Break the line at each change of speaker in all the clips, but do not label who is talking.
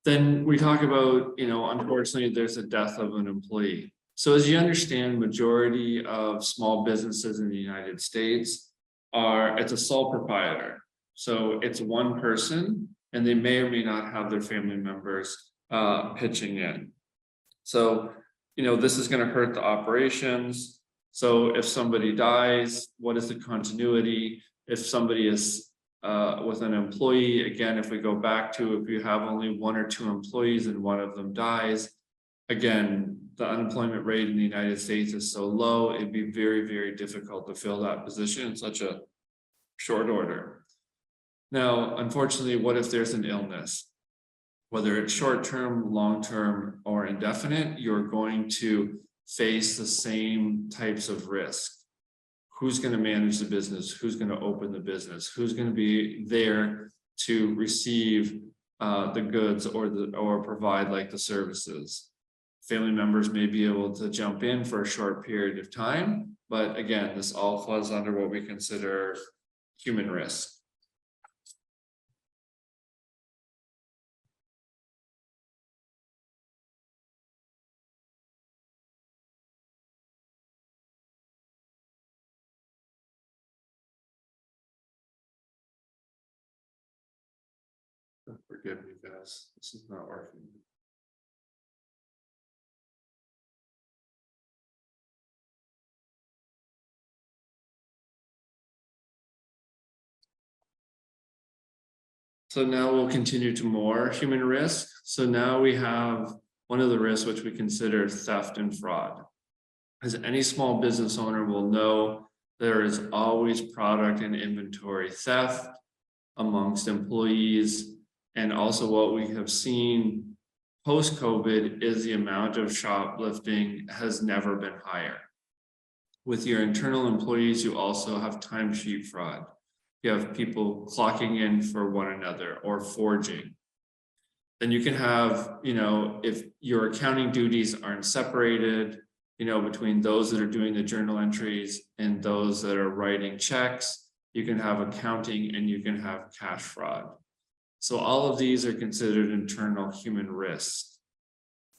Then we talk about, unfortunately, there's a death of an employee. So as you understand, majority of small businesses in the United States it's a sole proprietor. So it's one person and they may or may not have their family members pitching in. So, this is going to hurt the operations. So if somebody dies, what is the continuity? If somebody is with an employee, again, if we go back to if you have only 1 or 2 employees and one of them dies, again, the unemployment rate in the United States is so low, it'd be very, very difficult to fill that position in such a short order. Now, unfortunately, what if there's an illness? Whether it's short-term, long-term, or indefinite, you're going to face the same types of risk. Who's going to manage the business? Who's going to open the business? Who's going to be there to receive the goods or provide like the services? Family members may be able to jump in for a short period of time, but again, this all falls under what we consider human risk. Forgive me, guys. This is not working. So now we'll continue to more human risk. So now we have one of the risks which we consider theft and fraud. As any small business owner will know, there is always product and inventory theft amongst employees. And also what we have seen post-COVID is the amount of shoplifting has never been higher. With your internal employees, you also have timesheet fraud. You have people clocking in for one another or forging. Then you can have, if your accounting duties aren't separated, between those that are doing the journal entries and those that are writing checks, you can have accounting and you can have cash fraud. So all of these are considered internal human risks.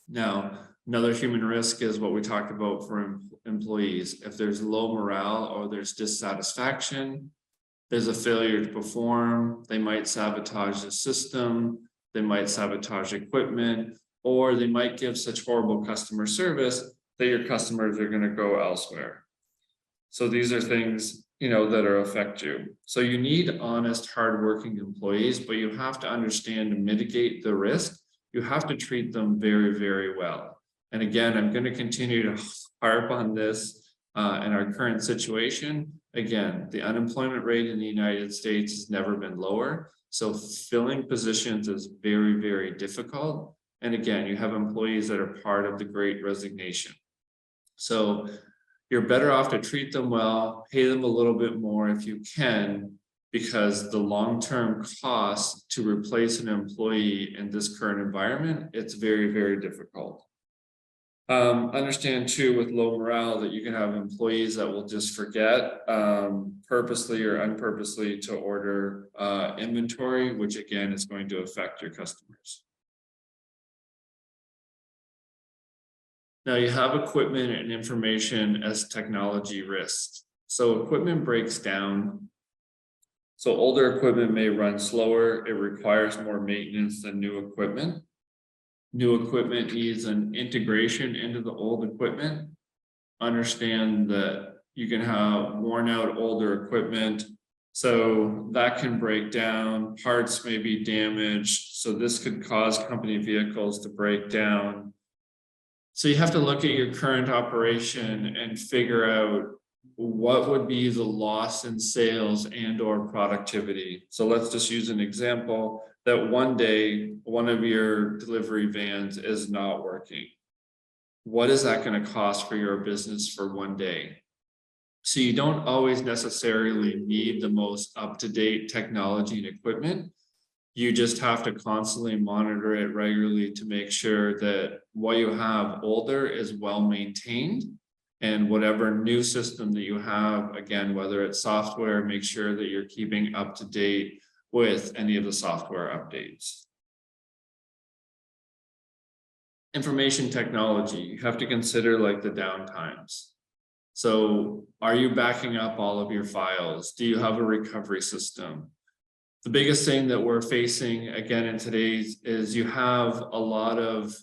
Now, another human risk is what we talked about for employees. If there's low morale or there's dissatisfaction, there's a failure to perform, they might sabotage the system, they might sabotage equipment, or they might give such horrible customer service that your customers are going to go elsewhere. So these are things, that affect you. So you need honest, hardworking employees, but you have to understand to mitigate the risk. You have to treat them very, very well. And again, I'm going to continue to harp on this in our current situation. Again, the unemployment rate in the United States has never been lower. So filling positions is very, very difficult. And again, you have employees that are part of the Great Resignation. So you're better off to treat them well, pay them a little bit more if you can, because the long-term cost to replace an employee in this current environment, it's very, very difficult. Understand too, with low morale, that you can have employees that will just forget purposely or unpurposely to order inventory, which again is going to affect your customers. Now you have equipment and information as technology risks. So equipment breaks down. So older equipment may run slower. It requires more maintenance than new equipment. New equipment needs an integration into the old equipment. Understand that you can have worn out older equipment. So that can break down, parts may be damaged. So this could cause company vehicles to break down. So you have to look at your current operation and figure out what would be the loss in sales and or productivity. So let's just use an example that one day, one of your delivery vans is not working. What is that going to cost for your business for one day? So you don't always necessarily need the most up-to-date technology and equipment. You just have to constantly monitor it regularly to make sure that what you have older is well maintained, and whatever new system that you have, again, whether it's software, make sure that you're keeping up to date with any of the software updates. Information technology, you have to consider like the downtimes. So are you backing up all of your files? Do you have a recovery system? The biggest thing that we're facing again in today's is you have a lot of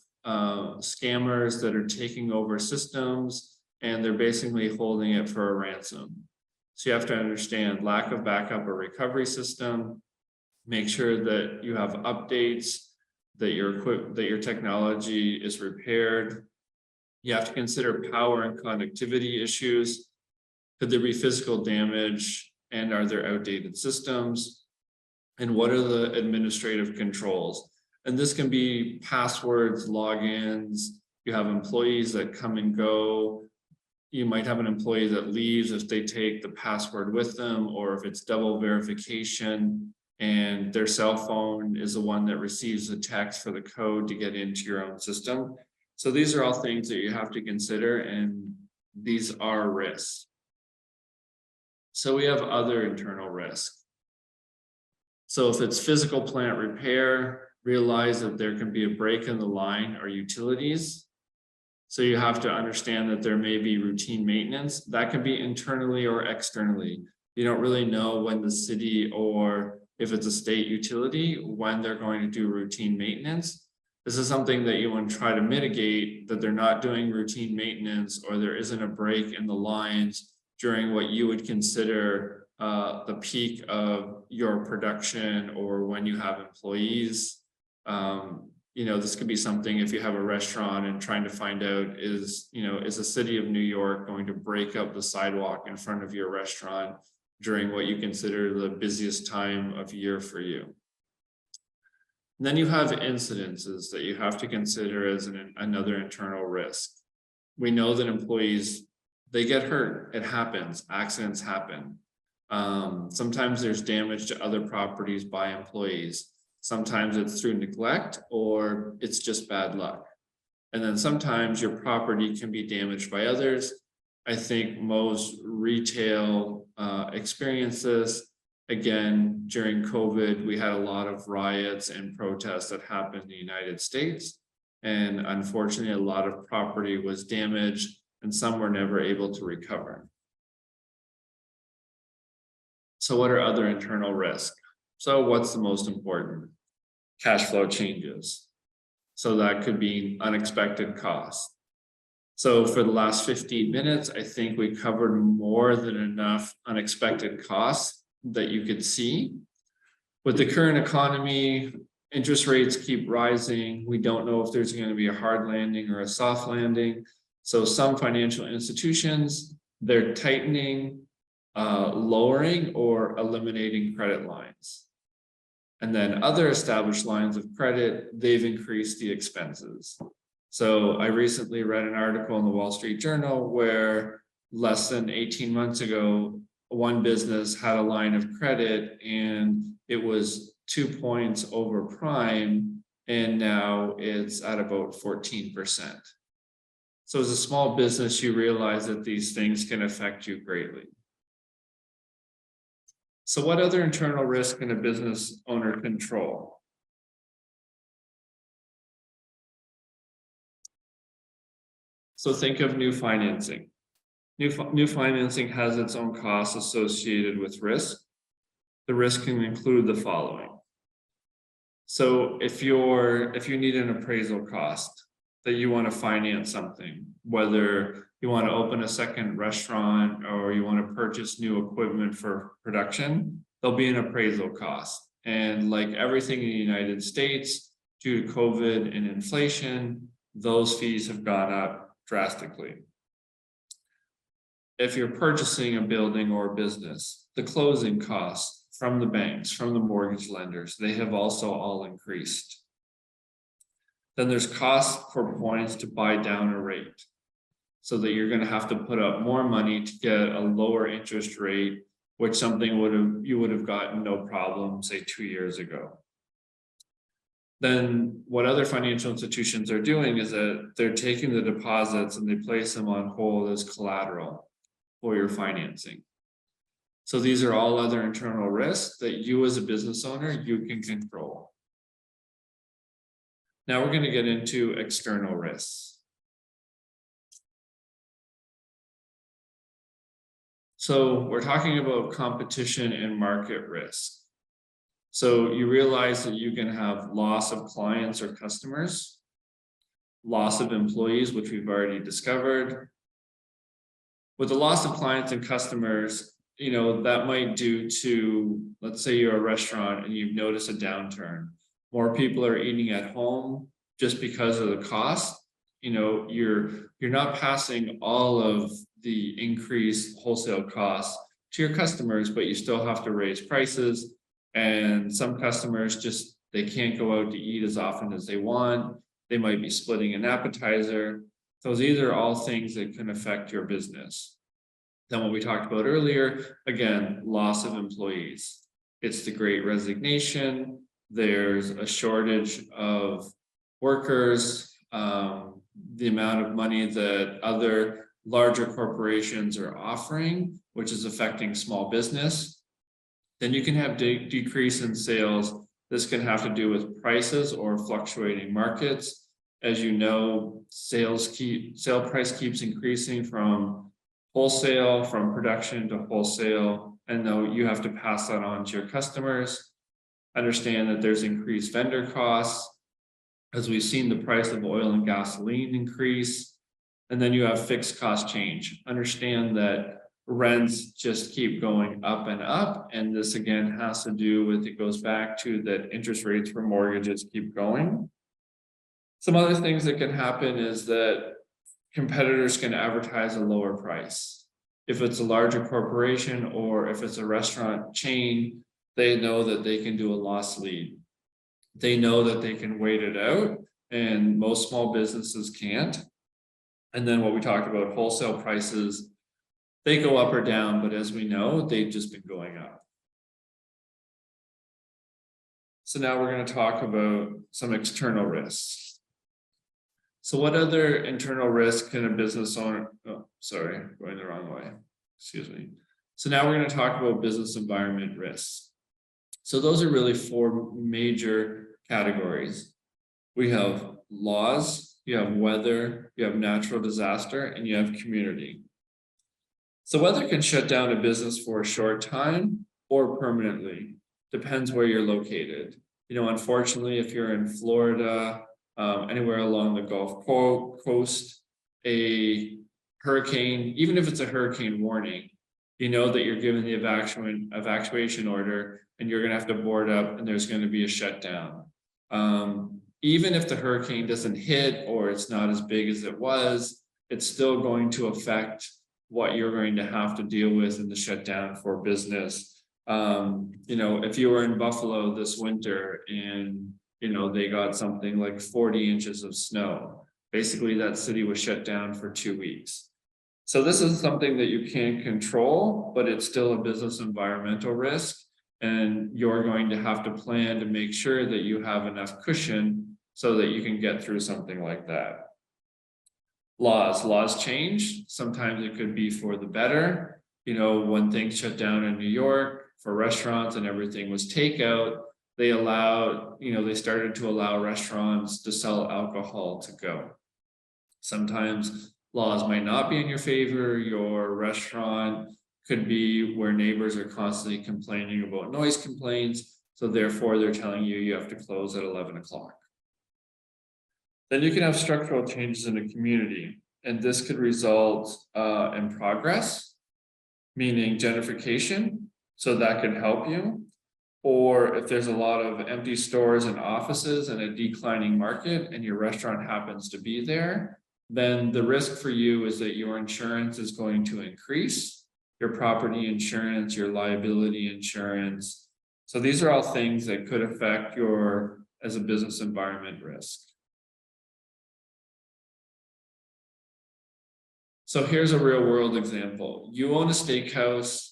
scammers that are taking over systems and they're basically holding it for a ransom. So you have to understand lack of backup or recovery system, make sure that you have updates, that your technology is repaired. You have to consider power and connectivity issues. Could there be physical damage and are there outdated systems? And what are the administrative controls? And this can be passwords, logins. You have employees that come and go. You might have an employee that leaves if they take the password with them, or if it's double verification and their cell phone is the one that receives the text for the code to get into your own system. So these are all things that you have to consider, and these are risks. So we have other internal risks. So if it's physical plant repair, realize that there can be a break in the line or utilities. So you have to understand that there may be routine maintenance that can be internally or externally. You don't really know when the city, or if it's a state utility, when they're going to do routine maintenance. This is something that you want to try to mitigate, that they're not doing routine maintenance or there isn't a break in the lines during what you would consider the peak of your production or when you have employees. This could be something if you have a restaurant and trying to find out is the city of New York going to break up the sidewalk in front of your restaurant during what you consider the busiest time of year for you. And then you have incidences that you have to consider as another internal risk. We know that employees, they get hurt. It happens. Accidents happen. Sometimes there's damage to other properties by employees. Sometimes it's through neglect or it's just bad luck. And then sometimes your property can be damaged by others. I think most retail experiences, again, during COVID, we had a lot of riots and protests that happened in the United States. And unfortunately, a lot of property was damaged and some were never able to recover. So what are other internal risks? So what's the most important? Cash flow changes. So that could be unexpected costs. So for the last 15 minutes, I think we covered more than enough unexpected costs that you could see. With the current economy, interest rates keep rising. We don't know if there's going to be a hard landing or a soft landing. So some financial institutions, they're tightening, lowering or eliminating credit lines. And then other established lines of credit, they've increased the expenses. So I recently read an article in the Wall Street Journal where less than 18 months ago, one business had a line of credit and it was 2 points over prime, and now it's at about 14%. So as a small business, you realize that these things can affect you greatly. So what other internal risk can a business owner control? So think of new financing. New financing has its own costs associated with risk. The risk can include the following. So if you need an appraisal cost that you want to finance something, whether you want to open a second restaurant or you want to purchase new equipment for production, there'll be an appraisal cost. And like everything in the United States, due to COVID and inflation, those fees have gone up drastically. If you're purchasing a building or a business, the closing costs from the banks, from the mortgage lenders, they have also all increased. Then there's costs for points to buy down a rate, so that you're going to have to put up more money to get a lower interest rate, which you would have gotten no problem, say 2 years ago. Then what other financial institutions are doing is that they're taking the deposits and they place them on hold as collateral for your financing. So these are all other internal risks that you as a business owner, you can control. Now we're going to get into external risks. So we're talking about competition and market risk. So you realize that you can have loss of clients or customers, loss of employees, which we've already discovered. With the loss of clients and customers, that might due to, let's say you're a restaurant and you've noticed a downturn. More people are eating at home just because of the cost. You're not passing all of the increased wholesale costs to your customers, but you still have to raise prices. And some customers they can't go out to eat as often as they want. They might be splitting an appetizer. So these are all things that can affect your business. Then what we talked about earlier, again, loss of employees. It's the Great Resignation. There's a shortage of workers. The amount of money that other larger corporations are offering, which is affecting small business. Then you can have decrease in sales. This can have to do with prices or fluctuating markets. As you know, sale price keeps increasing from wholesale, from production to wholesale, and though you have to pass that on to your customers. Understand that there's increased vendor costs, as we've seen the price of oil and gasoline increase, and then you have fixed cost change. Understand that rents just keep going up and up, and this again has to do with, it goes back to that interest rates for mortgages keep going. Some other things that can happen is that competitors can advertise a lower price. If it's a larger corporation or if it's a restaurant chain, they know that they can do a loss lead. They know that they can wait it out, and most small businesses can't. And then what we talked about, wholesale prices, they go up or down, but as we know, they've just been going up. So now we're going to talk about some external risks. So what other internal risk can a business owner, going the wrong way, excuse me. So now we're going to talk about business environment risks. So those are really four major categories. We have laws, you have weather, you have natural disaster, and you have community. So weather can shut down a business for a short time or permanently, depends where you're located. Unfortunately, if you're in Florida, anywhere along the Gulf Coast, a hurricane, even if it's a hurricane warning, you know that you're given the evacuation order and you're going to have to board up and there's going to be a shutdown. Even if the hurricane doesn't hit or it's not as big as it was, it's still going to affect what you're going to have to deal with in the shutdown for business. If you were in Buffalo this winter and they got something like 40 inches of snow, basically that city was shut down for 2 weeks. So this is something that you can't control, but it's still a business environmental risk. And you're going to have to plan to make sure that you have enough cushion so that you can get through something like that. Laws change. Sometimes it could be for the better. When things shut down in New York for restaurants and everything was takeout, they started to allow restaurants to sell alcohol to go. Sometimes laws might not be in your favor. Your restaurant could be where neighbors are constantly complaining about noise complaints. So therefore they're telling you have to close at 11 o'clock. Then you can have structural changes in a community, and this could result in progress, meaning gentrification. So that could help you. Or if there's a lot of empty stores and offices and a declining market and your restaurant happens to be there, then the risk for you is that your insurance is going to increase, your property insurance, your liability insurance. So these are all things that could affect your, as a business environment risk. So here's a real world example. You own a steakhouse.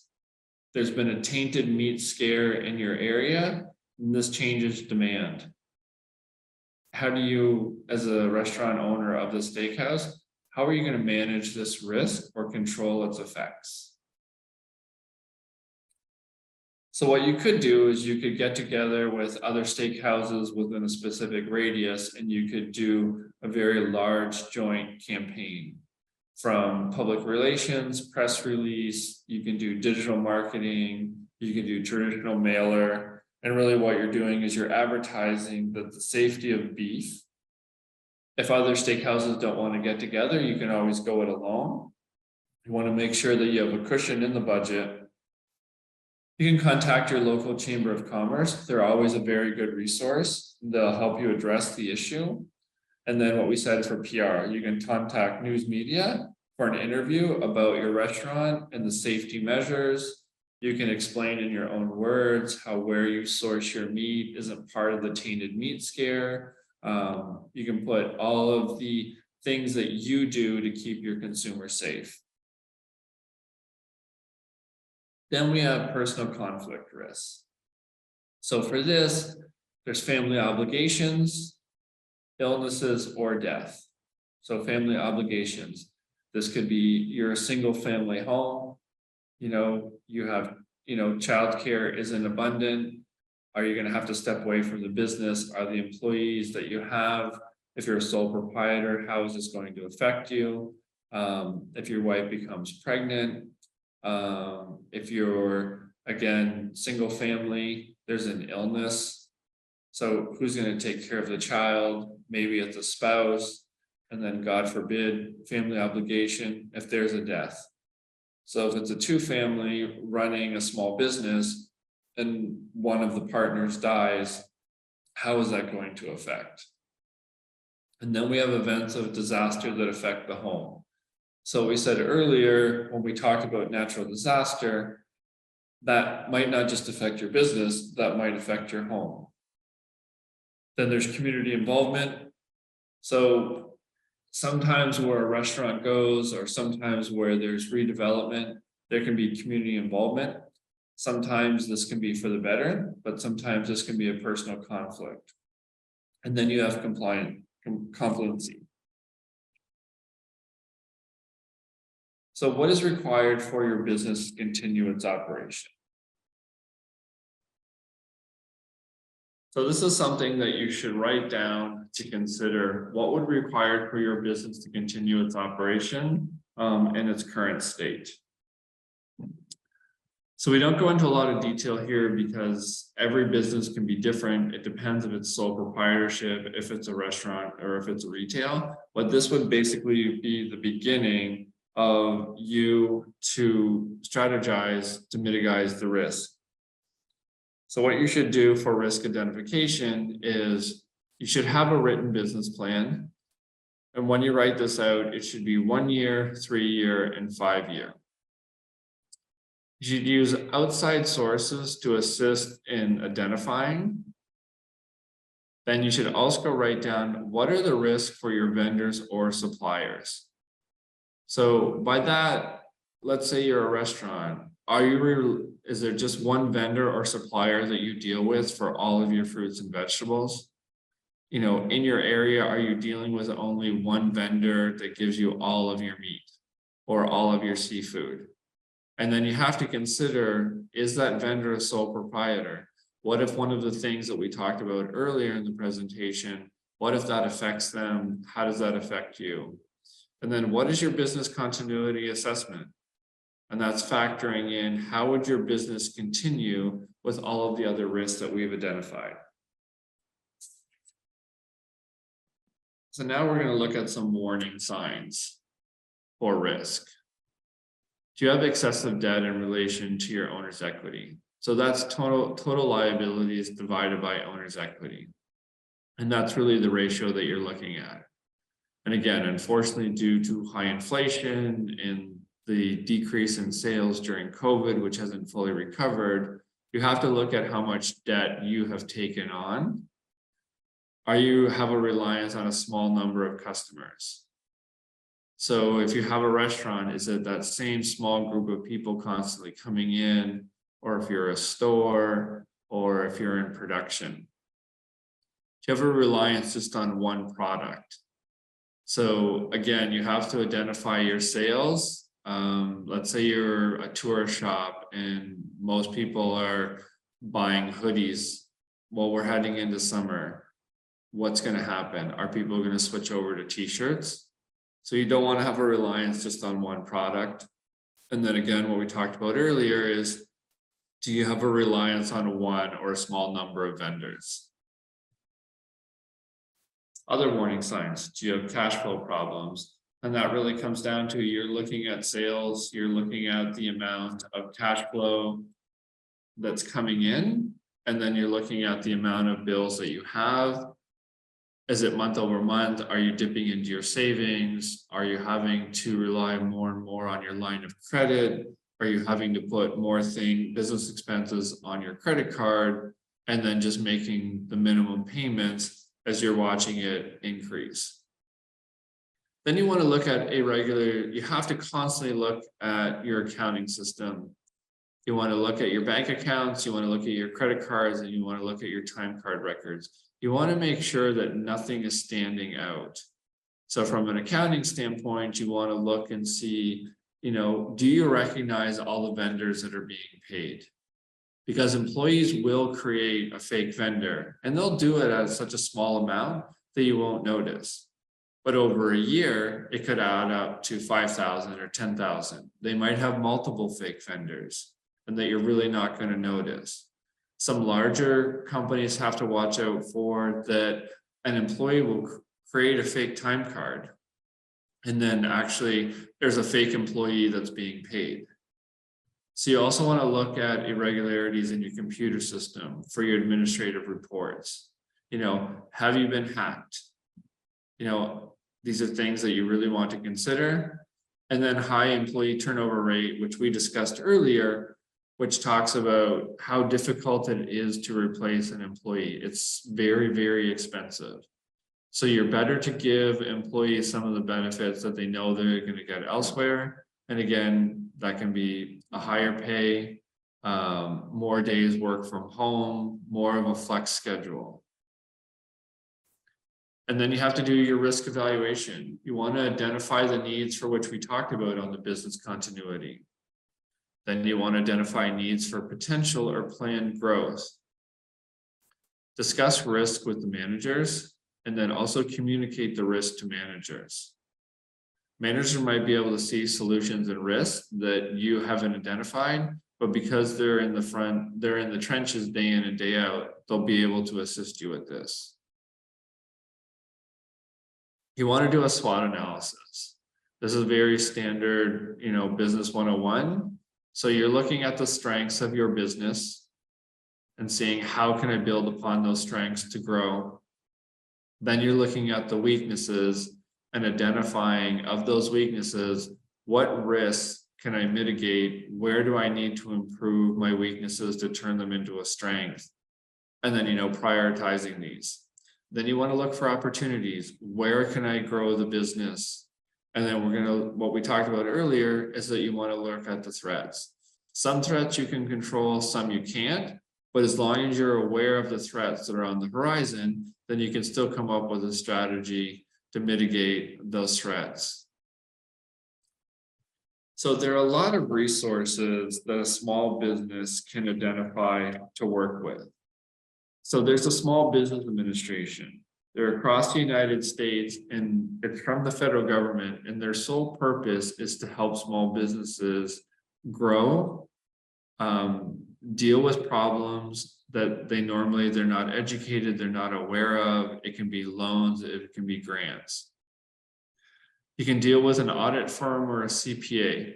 There's been a tainted meat scare in your area, and this changes demand. How do you, as a restaurant owner of the steakhouse, how are you going to manage this risk or control its effects? So what you could do is you could get together with other steakhouses within a specific radius, and you could do a very large joint campaign. From public relations, press release, you can do digital marketing, you can do traditional mailer, and really what you're doing is you're advertising that the safety of beef. If other steakhouses don't want to get together, you can always go it alone. You want to make sure that you have a cushion in the budget. You can contact your local chamber of commerce. They're always a very good resource. They'll help you address the issue. And then what we said for PR, you can contact news media for an interview about your restaurant and the safety measures. You can explain in your own words how where you source your meat isn't part of the tainted meat scare. You can put all of the things that you do to keep your consumer safe. Then we have personal conflict risks. So for this, there's family obligations, illnesses, or death. So family obligations. This could be you're a single family home, you have, childcare isn't abundant. Are you going to have to step away from the business? Are the employees that you have, if you're a sole proprietor, how is this going to affect you? If your wife becomes pregnant, if you're, again, single family, there's an illness. So who's going to take care of the child? Maybe it's a spouse. And then God forbid, family obligation if there's a death. So if it's a two-family running a small business and one of the partners dies, how is that going to affect? And then we have events of disaster that affect the home. So we said earlier, when we talked about natural disaster, that might not just affect your business, that might affect your home. Then there's community involvement. So sometimes where a restaurant goes, or sometimes where there's redevelopment, there can be community involvement. Sometimes this can be for the better, but sometimes this can be a personal conflict. And then you have confluency. So what is required for your business to continue its operation? So this is something that you should write down to consider. What would be required for your business to continue its operation in its current state? So we don't go into a lot of detail here because every business can be different. It depends if it's sole proprietorship, if it's a restaurant, or if it's a retail. But this would basically be the beginning of you to strategize to mitigate the risk. So what you should do for risk identification is you should have a written business plan. And when you write this out, it should be 1 year, 3 year, and 5 year. You should use outside sources to assist in identifying. Then you should also write down what are the risks for your vendors or suppliers. So by that, let's say you're a restaurant. Is there just one vendor or supplier that you deal with for all of your fruits and vegetables? In your area, are you dealing with only one vendor that gives you all of your meat or all of your seafood? And then you have to consider, is that vendor a sole proprietor? What if one of the things that we talked about earlier in the presentation, what if that affects them? How does that affect you? And then what is your business continuity assessment? And that's factoring in how would your business continue with all of the other risks that we've identified. So now we're going to look at some warning signs for risk. Do you have excessive debt in relation to your owner's equity? So that's total liabilities divided by owner's equity. And that's really the ratio that you're looking at. And again, unfortunately, due to high inflation and the decrease in sales during COVID, which hasn't fully recovered, you have to look at how much debt you have taken on. Are you have a reliance on a small number of customers? So if you have a restaurant, is it that same small group of people constantly coming in, or if you're a store, or if you're in production? Do you have a reliance just on one product? So again, you have to identify your sales Let's say you're a tourist shop and most people are buying hoodies. Well, we're heading into summer. What's going to happen? Are people going to switch over to t-shirts? So you don't want to have a reliance just on one product. And then again, what we talked about earlier is, do you have a reliance on one or a small number of vendors? Other warning signs, do you have cash flow problems? And that really comes down to, you're looking at sales, you're looking at the amount of cash flow that's coming in, and then you're looking at the amount of bills that you have. Is it month over month? Are you dipping into your savings? Are you having to rely more and more on your line of credit? Are you having to put more business expenses on your credit card and then just making the minimum payments as you're watching it increase? Then you want to look at you have to constantly look at your accounting system. You want to look at your bank accounts, you want to look at your credit cards, and you want to look at your time card records. You want to make sure that nothing is standing out. So from an accounting standpoint, you want to look and see, do you recognize all the vendors that are being paid? Because employees will create a fake vendor, and they'll do it at such a small amount that you won't notice. But over a year, it could add up to 5,000 or 10,000. They might have multiple fake vendors and that you're really not going to notice. Some larger companies have to watch out for that. An employee will create a fake time card, and then actually there's a fake employee that's being paid. So you also want to look at irregularities in your computer system for your administrative reports. Have you been hacked? These are things that you really want to consider. And then high employee turnover rate, which we discussed earlier, which talks about how difficult it is to replace an employee. It's very, very expensive. So you're better to give employees some of the benefits that they know they're going to get elsewhere. And again, that can be a higher pay, more days work from home, more of a flex schedule. And then you have to do your risk evaluation. You want to identify the needs for which we talked about on the business continuity. Then you want to identify needs for potential or planned growth. Discuss risk with the managers, and then also communicate the risk to managers. Managers might be able to see solutions and risks that you haven't identified, but because they're in the front, they're in the trenches day in and day out, they'll be able to assist you with this. You want to do a SWOT analysis. This is very standard, business 101. So you're looking at the strengths of your business and seeing how can I build upon those strengths to grow. Then you're looking at the weaknesses and identifying of those weaknesses, what risks can I mitigate? Where do I need to improve my weaknesses to turn them into a strength? And then, prioritizing these. Then you want to look for opportunities. Where can I grow the business? And then what we talked about earlier is that you want to look at the threats. Some threats you can control, some you can't, but as long as you're aware of the threats that are on the horizon, then you can still come up with a strategy to mitigate those threats. So there are a lot of resources that a small business can identify to work with. So there's a Small Business Administration. They're across the United States, and it's from the federal government, and their sole purpose is to help small businesses grow, deal with problems that they're not educated, they're not aware of. It can be loans, it can be grants. You can deal with an audit firm or a CPA.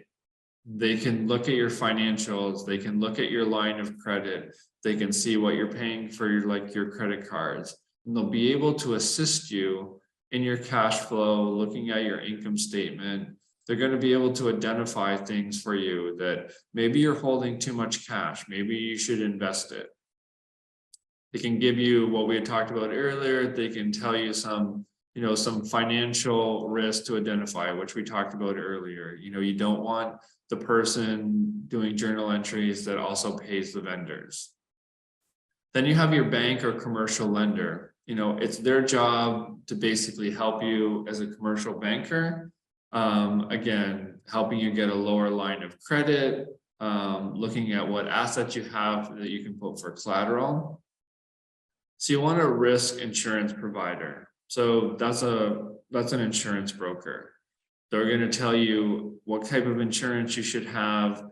They can look at your financials, they can look at your line of credit, they can see what you're paying for your credit cards, and they'll be able to assist you in your cash flow, looking at your income statement. They're going to be able to identify things for you that maybe you're holding too much cash, maybe you should invest it. They can give you what we had talked about earlier. They can tell you some financial risk to identify, which we talked about earlier. You don't want the person doing journal entries that also pays the vendors. Then you have your bank or commercial lender. It's their job to basically help you as a commercial banker Again, helping you get a lower line of credit, looking at what assets you have that you can put for collateral. So you want a risk insurance provider. So that's an insurance broker. They're going to tell you what type of insurance you should have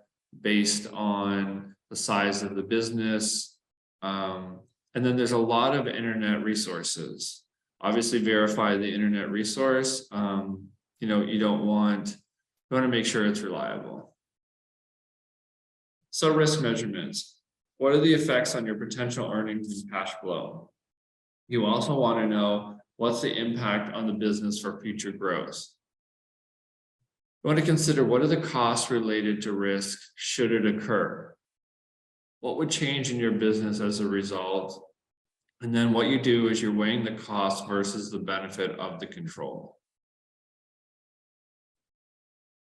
based on the size of the business. And then there's a lot of internet resources. Obviously verify the internet resource. You know, you want to make sure it's reliable. So risk measurements. What are the effects on your potential earnings and cash flow? You also want to know what's the impact on the business for future growth. You want to consider what are the costs related to risk should it occur? What would change in your business as a result? And then what you do is you're weighing the cost versus the benefit of the control.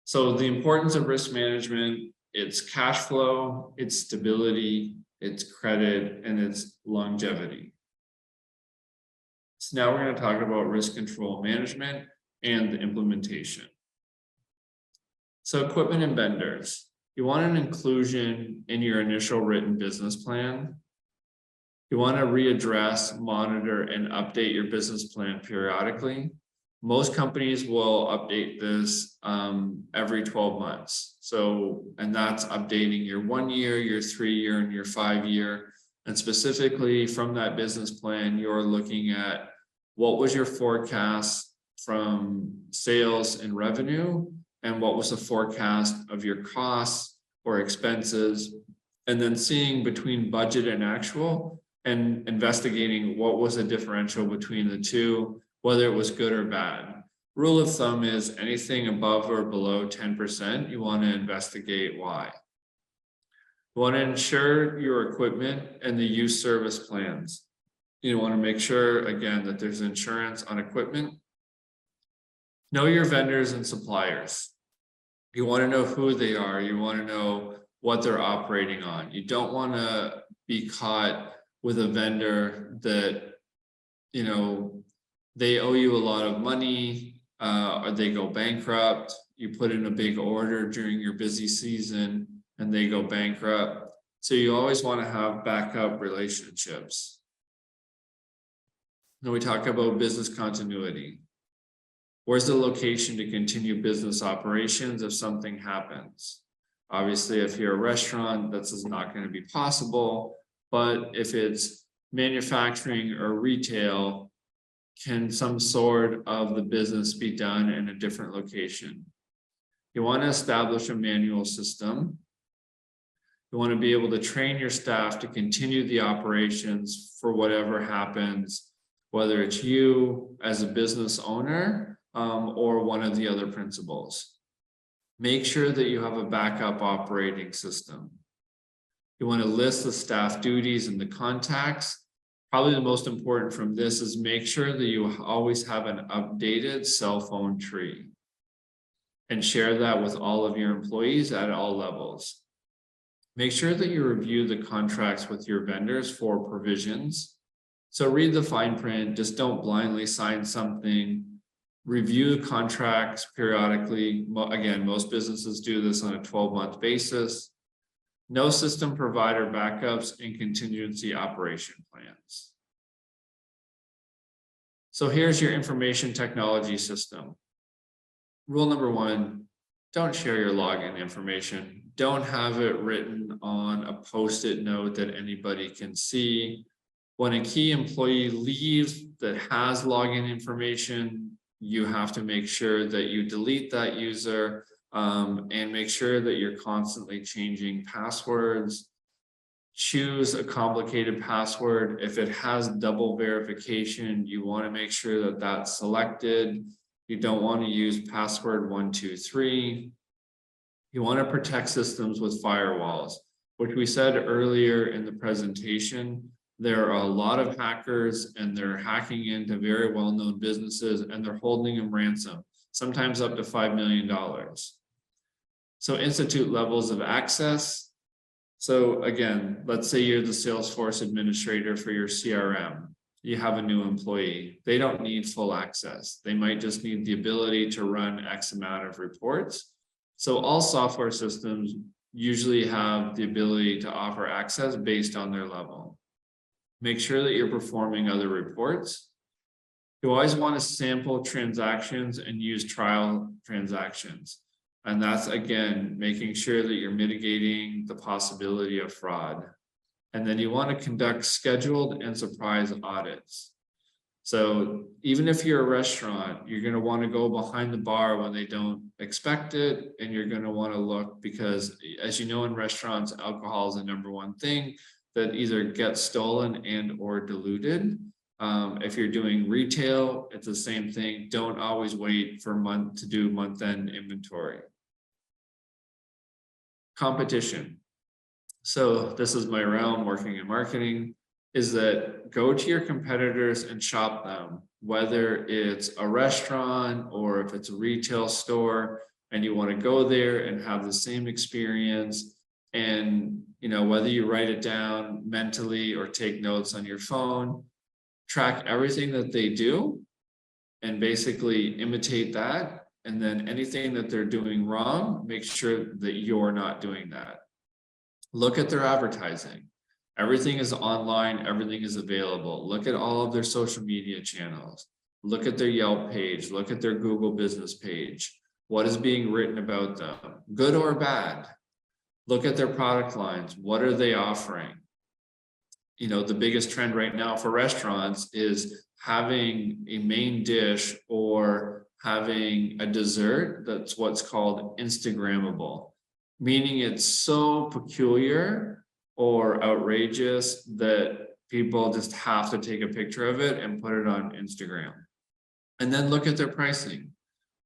So the importance of risk management, it's cash flow, it's stability, it's credit, and it's longevity. So now we're going to talk about risk control management and the implementation. So equipment and vendors. You want an inclusion in your initial written business plan. You want to readdress, monitor, and update your business plan periodically. Most companies will update this every 12 months. So, and that's updating your 1 year, your 3 year, and your 5 year. And specifically from that business plan, you're looking at what was your forecast from sales and revenue, and what was the forecast of your costs or expenses, and then seeing between budget and actual and investigating what was the differential between the two, whether it was good or bad. Rule of thumb is anything above or below 10%, you want to investigate why. You want to ensure your equipment and the use service plans. You want to make sure, again, that there's insurance on equipment. Know your vendors and suppliers. You want to know who they are. You want to know what they're operating on. You don't want to be caught with a vendor that, you know, they owe you a lot of money, or they go bankrupt. You put in a big order during your busy season and they go bankrupt. So you always want to have backup relationships. Then we talk about business continuity. Where's the location to continue business operations if something happens? Obviously, if you're a restaurant, that's not going to be possible. But if it's manufacturing or retail, can some sort of the business be done in a different location? You want to establish a manual system. You want to be able to train your staff to continue the operations for whatever happens, whether it's you as a business owner or one of the other principals. Make sure that you have a backup operating system. You want to list the staff duties and the contacts. Probably the most important from this is make sure that you always have an updated cell phone tree and share that with all of your employees at all levels. Make sure that you review the contracts with your vendors for provisions. So read the fine print, just don't blindly sign something. Review contracts periodically. Again, most businesses do this on a 12-month basis. No system provider backups and contingency operation plans. So here's your information technology system. Rule number 1, don't share your login information. Don't have it written on a post-it note that anybody can see. When a key employee leaves that has login information, you have to make sure that you delete that user and make sure that you're constantly changing passwords. Choose a complicated password. If it has double verification, you want to make sure that that's selected. You don't want to use password 123. You want to protect systems with firewalls, which we said earlier in the presentation. There are a lot of hackers and they're hacking into very well-known businesses and they're holding them ransom, sometimes up to $5 million. So institute levels of access. So again, let's say you're the Salesforce administrator for your CRM. you have a new employee. They don't need full access. They might just need the ability to run X amount of reports. So all software systems usually have the ability to offer access based on their level. Make sure that you're performing other reports. You always want to sample transactions and use trial transactions. And that's, again, making sure that you're mitigating the possibility of fraud. And then you want to conduct scheduled and surprise audits. So even if you're a restaurant, you're going to want to go behind the bar when they don't expect it. And you're going to want to look, because as you know, in restaurants, alcohol is the #1 thing that either gets stolen and or diluted. If you're doing retail, it's the same thing. Don't always wait for to do month-end inventory. Competition. So this is my realm, working in marketing, is that go to your competitors and shop them, whether it's a restaurant or if it's a retail store, and you want to go there and have the same experience. And, you know, whether you write it down mentally or take notes on your phone, track everything that they do and basically imitate that. And then anything that they're doing wrong, make sure that you're not doing that. Look at their advertising. Everything is online, everything is available. Look at all of their social media channels. Look at their Yelp page, look at their Google business page. What is being written about them, good or bad? Look at their product lines. What are they offering? You know, the biggest trend right now for restaurants is having a main dish or having a dessert that's what's called Instagrammable, meaning it's so peculiar or outrageous that people just have to take a picture of it and put it on Instagram. And then look at their pricing.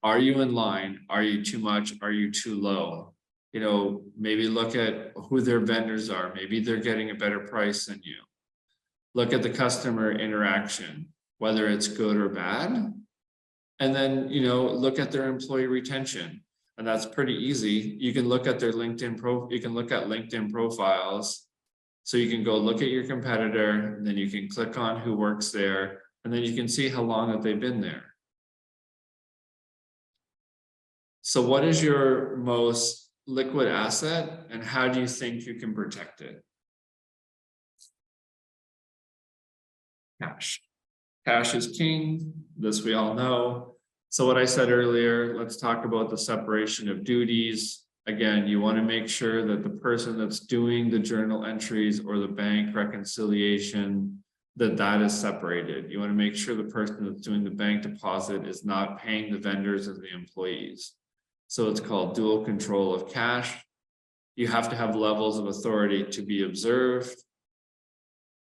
Are you in line? Are you too much? Are you too low? You know, maybe look at who their vendors are. Maybe they're getting a better price than you. Look at the customer interaction, whether it's good or bad. And then, you know, look at their employee retention. And that's pretty easy. You can look at their you can look at LinkedIn profiles. So you can go look at your competitor, and then you can click on who works there, and then you can see how long that they've been there. So what is your most liquid asset, and how do you think you can protect it? Cash. Cash is king. This we all know. So what I said earlier, let's talk about the separation of duties. Again, you want to make sure that the person that's doing the journal entries or the bank reconciliation, that is separated. You want to make sure the person that's doing the bank deposit is not paying the vendors as the employees. So it's called dual control of cash. You have to have levels of authority to be observed.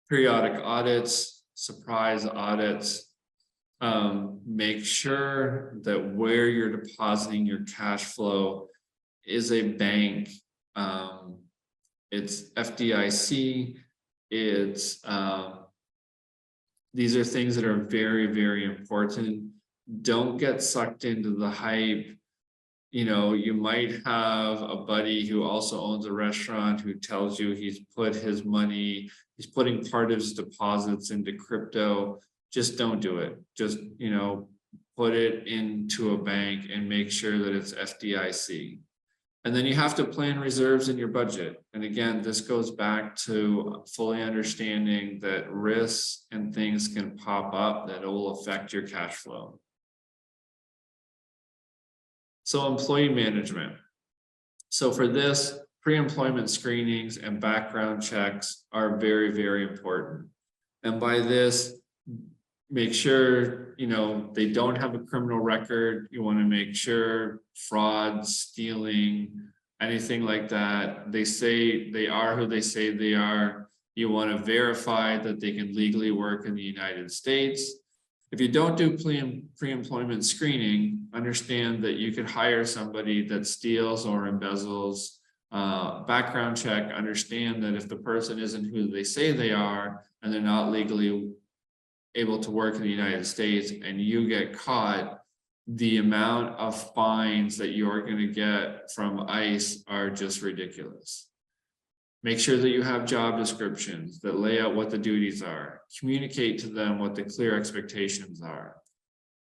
Periodic audits, surprise audits. Make sure that where you're depositing your cash flow is a bank. It's FDIC. It's these are things that are very, very important. Don't get sucked into the hype. You know, you might have a buddy who also owns a restaurant who tells you he's put his money, he's putting part of his deposits into crypto. Just don't do it. Just, you know, put it into a bank and make sure that it's FDIC. And then you have to plan reserves in your budget. And again, this goes back to fully understanding that risks and things can pop up that will affect your cash flow. So employee management. So for this, pre-employment screenings and background checks are very, very important. And by this, make sure, you know, they don't have a criminal record. You want to make sure fraud, stealing, anything like that. They say they are who they say they are. You want to verify that they can legally work in the United States. If you don't do pre-employment screening, understand that you could hire somebody that steals or embezzles. Background check, understand that if the person isn't who they say they are and they're not legally able to work in the United States and you get caught, the amount of fines that you're going to get from ICE are just ridiculous. Make sure that you have job descriptions that lay out what the duties are. Communicate to them what the clear expectations are.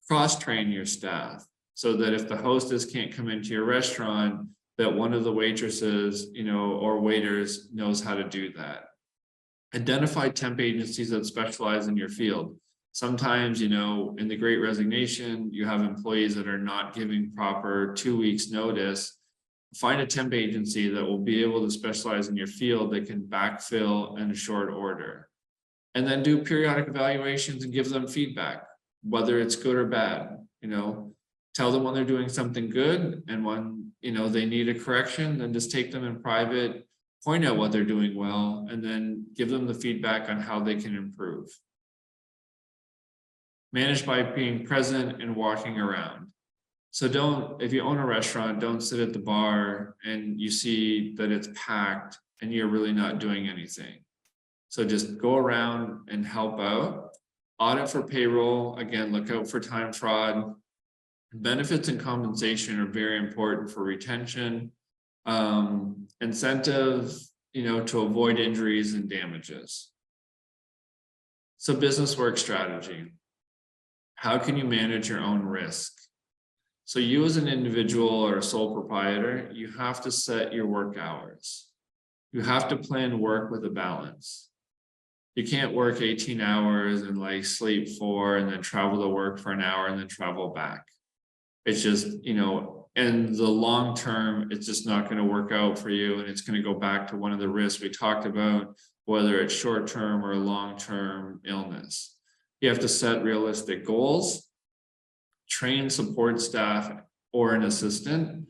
Cross-train your staff so that if the hostess can't come into your restaurant, that one of the waitresses, or waiters knows how to do that. Identify temp agencies that specialize in your field. Sometimes, in the Great Resignation, you have employees that are not giving proper 2 weeks notice. Find a temp agency that will be able to specialize in your field that can backfill in a short order. And then do periodic evaluations and give them feedback, whether it's good or bad. Tell them when they're doing something good, and when they need a correction, then just take them in private, point out what they're doing well, and then give them the feedback on how they can improve. Manage by being present and walking around. So if you own a restaurant, don't sit at the bar and you see that it's packed and you're really not doing anything. So just go around and help out. Audit for payroll. Again, look out for time fraud. Benefits and compensation are very important for retention. Incentive, to avoid injuries and damages. So business work strategy. How can you manage your own risk? So you as an individual or a sole proprietor, you have to set your work hours. You have to plan work with a balance. You can't work 18 hours and sleep 4 and then travel to work for an hour and then travel back. It's just, in the long term, it's just not going to work out for you. And it's going to go back to one of the risks we talked about, whether it's short-term or long-term illness. You have to set realistic goals, train support staff or an assistant,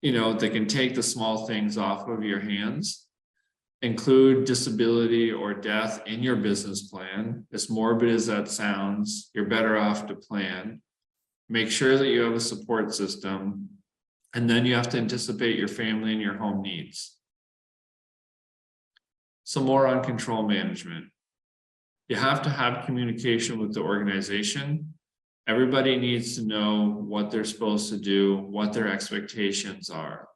that can take the small things off of your hands. Include disability or death in your business plan. As morbid as that sounds, you're better off to plan. Make sure that you have a support system, and then you have to anticipate your family and your home needs. Some more on control management. You have to have communication with the organization. Everybody needs to know what they're supposed to do, what their expectations are.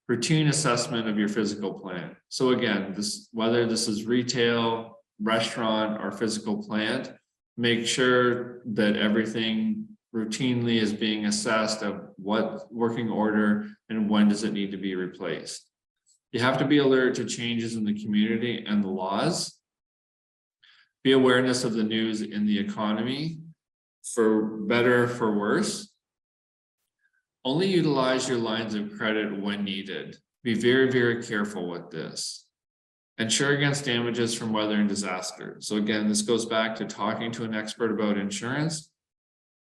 Routine assessment of your physical plant. So again, whether this is retail, restaurant, or physical plant, make sure that everything routinely is being assessed of what working order and when does it need to be replaced. You have to be alert to changes in the community and the laws. Be awareness of the news in the economy, for better, for worse. Only utilize your lines of credit when needed. Be very, very careful with this. Insure against damages from weather and disaster. So again, this goes back to talking to an expert about insurance.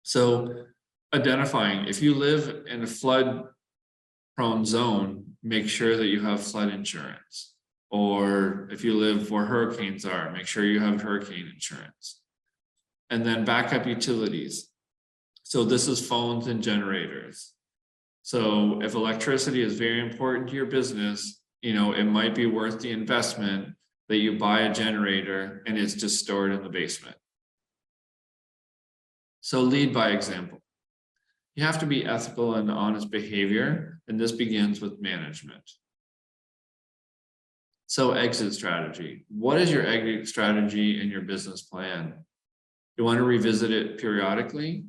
So identifying, if you live in a flood-prone zone, make sure that you have flood insurance. Or if you live where hurricanes are, make sure you have hurricane insurance. And then backup utilities. So this is phones and generators. So if electricity is very important to your business, it might be worth the investment that you buy a generator and it's just stored in the basement. So lead by example. You have to be ethical and honest behavior, and this begins with management. So exit strategy. What is your exit strategy in your business plan? You want to revisit it periodically?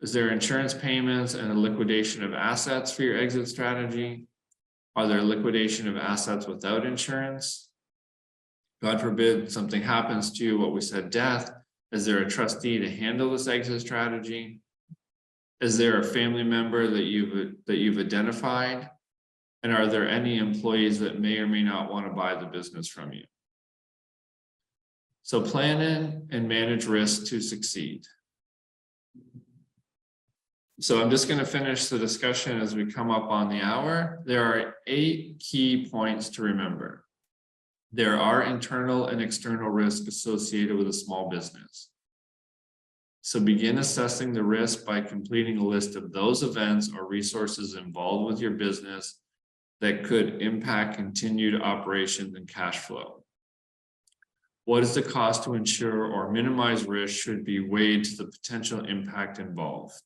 Is there insurance payments and a liquidation of assets for your exit strategy? Are there liquidation of assets without insurance? God forbid something happens to you, what we said, death. Is there a trustee to handle this exit strategy? Is there a family member that you've identified? And are there any employees that may or may not want to buy the business from you? So plan in and manage risk to succeed. So I'm just going to finish the discussion as we come up on the hour. There are 8 key points to remember. There are internal and external risks associated with a small business. So begin assessing the risk by completing a list of those events or resources involved with your business that could impact continued operations and cash flow. What is the cost to ensure or minimize risk should be weighed to the potential impact involved.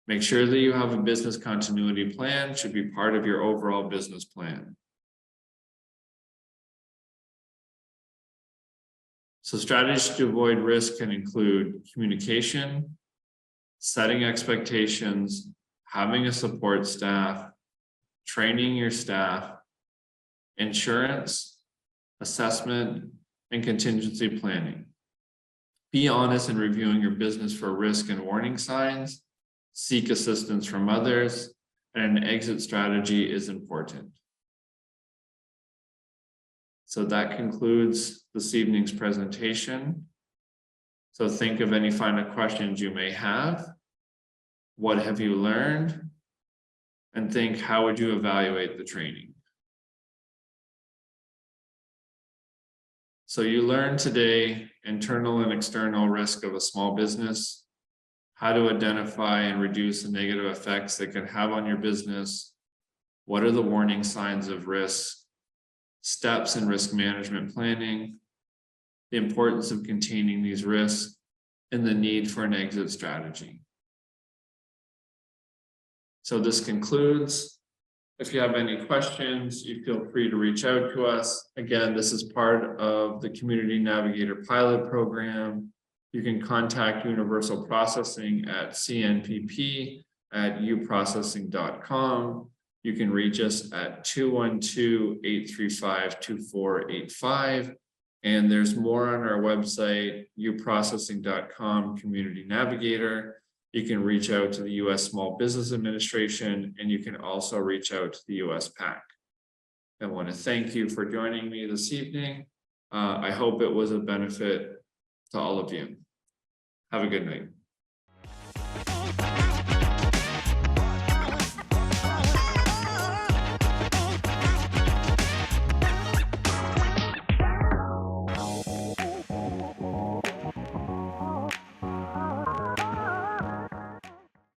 Make sure that you have a business continuity plan, should be part of your overall business plan. So strategies to avoid risk can include communication, setting expectations, having a support staff, training your staff, insurance, assessment, and contingency planning. Be honest in reviewing your business for risk and warning signs. Seek assistance from others, and an exit strategy is important. So that concludes this evening's presentation. So think of any final questions you may have. What have you learned? And think, how would you evaluate the training? So you learned today internal and external risk of a small business, how to identify and reduce the negative effects that can have on your business, what are the warning signs of risk, steps in risk management planning, the importance of containing these risks, and the need for an exit strategy. So this concludes. If you have any questions, you feel free to reach out to us. Again, this is part of the Community Navigator pilot program. You can contact Universal Processing at cnpp@uprocessing.com. You can reach us at 212-835-2485. And there's more on our website, uprocessing.com Community Navigator. You can reach out to the U.S. Small Business Administration, and you can also reach out to the U.S. PAC. I want to thank you for joining me this evening. I hope it was a benefit to all of you. Have a good night.